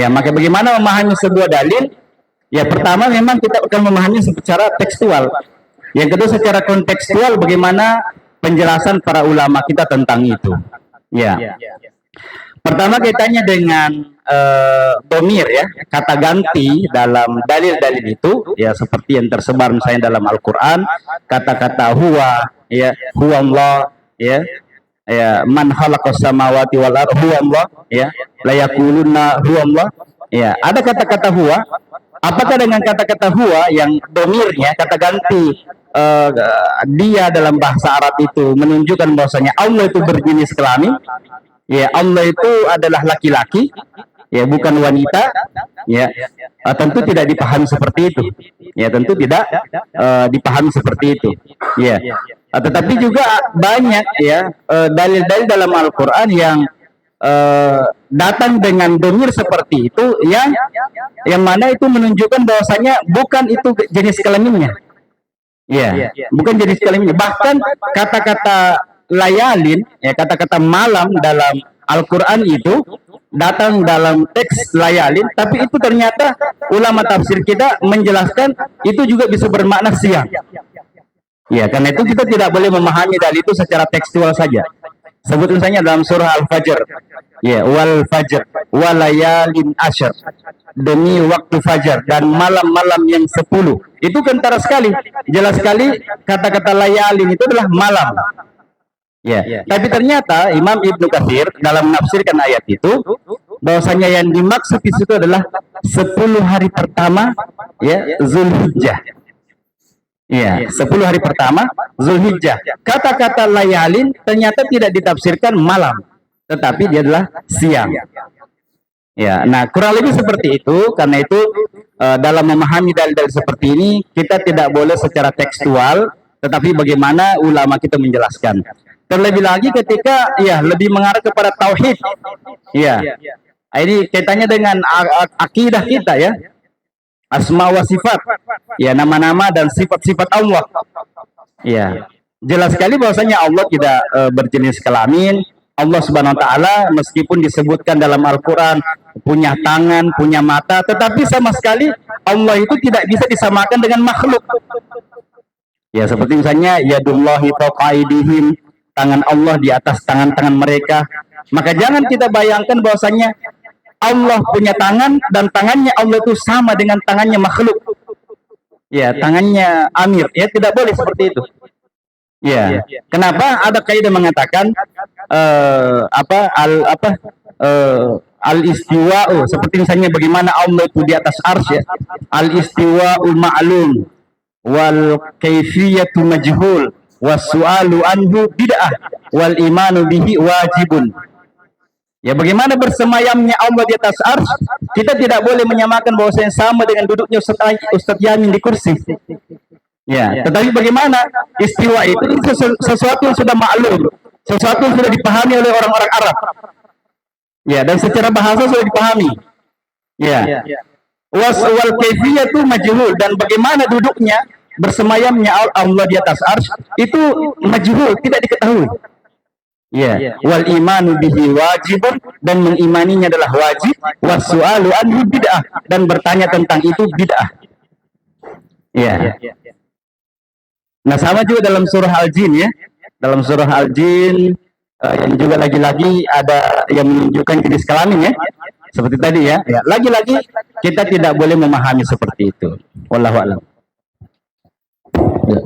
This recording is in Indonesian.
Ya, maka bagaimana memahami sebuah dalil? Ya, pertama memang kita akan memahami secara tekstual. Yang kedua secara kontekstual, bagaimana penjelasan para ulama kita tentang itu. Ya. Pertama kaitannya dengan domir, ya, kata ganti dalam dalil-dalil itu, ya, seperti yang tersebar misalnya dalam Al-Quran, kata-kata huwa, ya, huwa Allah, ya, man khalaqas samawati wal ardh huwa Allah, ya, la yaquluna huwa Allah, ya, ada kata-kata huwa. Apakah dengan kata-kata huwa yang domirnya kata ganti dia dalam bahasa Arab itu menunjukkan bahwasanya Allah itu berjenis kelamin, ya, Allah itu adalah laki-laki, ya, bukan wanita, ya, tentu tidak dipahami seperti itu, ya, tentu tidak dipahami seperti itu, ya. Tetapi juga banyak, ya, dalil-dalil dalam Al-Quran yang datang dengan domir seperti itu, yang mana itu menunjukkan bahwasanya bukan itu jenis kelaminnya, ya, bukan jenis kelaminnya. Bahkan kata-kata layalin, ya, kata-kata malam dalam Al-Quran itu datang dalam teks layalin, tapi itu ternyata ulama tafsir kita menjelaskan itu juga bisa bermakna siang. Ya, karena itu kita tidak boleh memahami dalil itu secara tekstual saja. Sebut misalnya dalam surah Al-Fajr, ya, wal fajr walayalin asyr, demi waktu fajar dan malam-malam yang 10. Itu kentara sekali, jelas sekali kata-kata layalin itu adalah malam. Ya, tapi ternyata Imam Ibnu Katsir dalam menafsirkan ayat itu bahwasanya yang dimaksud di situ adalah 10 hari pertama, ya, Zulhijjah. Ya, 10 hari pertama Zulhijjah. Kata-kata layalin ternyata tidak ditafsirkan malam, tetapi dia adalah siang. Ya, nah kurang lebih seperti itu. Karena itu dalam memahami dalil-dalil seperti ini kita tidak boleh secara tekstual, tetapi bagaimana ulama kita menjelaskan. Terlebih lagi ketika, ya, lebih mengarah kepada tauhid. Ya, ini kaitannya dengan akidah kita, ya, asma wa sifat, ya, nama-nama dan sifat-sifat Allah. Ya, jelas sekali bahwasanya Allah tidak berjenis kelamin. Allah Subhanahu wa taala meskipun disebutkan dalam Al-Qur'an punya tangan, punya mata, tetapi sama sekali Allah itu tidak bisa disamakan dengan makhluk. Ya, seperti misalnya yadullahi fawqa aydihim, tangan Allah di atas tangan-tangan mereka. Maka jangan kita bayangkan bahwasanya Allah punya tangan dan tangannya Allah itu sama dengan tangannya makhluk. Ya, tangannya Amir, ya, tidak boleh seperti itu. Ya, kenapa? Ada kaidah mengatakan al-istiwa'u, seperti misalnya bagaimana Allah itu di atas arsy, ya. Al-istiwa'ul ma'lum wal kaifiyatu majhul was-su'alu anhu bid'ah wal imanu bihi wajibun. Ya, bagaimana bersemayamnya Allah di atas arsy, kita tidak boleh menyamakan bahwasanya sama dengan duduknya Ustaz Yamin di kursi. Ya, tetapi bagaimana istiwa itu sesuatu yang sudah maklum, sesuatu yang sudah dipahami oleh orang-orang Arab. Ya, dan secara bahasa sudah dipahami. Ya. Wal kaifiyatu majhul, dan bagaimana duduknya, bersemayamnya Allah di atas arsy itu majhul, tidak diketahui. Ya, wal imanu bihi wajibun, dan mengimaninya adalah wajib, wasu'alu anhu bid'ah, dan bertanya tentang itu bid'ah. Ya. Nah, sama juga dalam surah Al-Jin, ya. Dalam surah Al-Jin yang juga lagi-lagi ada yang menunjukkan jenis kelamin, ya. Seperti tadi, ya. Lagi-lagi kita tidak boleh memahami seperti itu. Wallahu a'lam. Ya.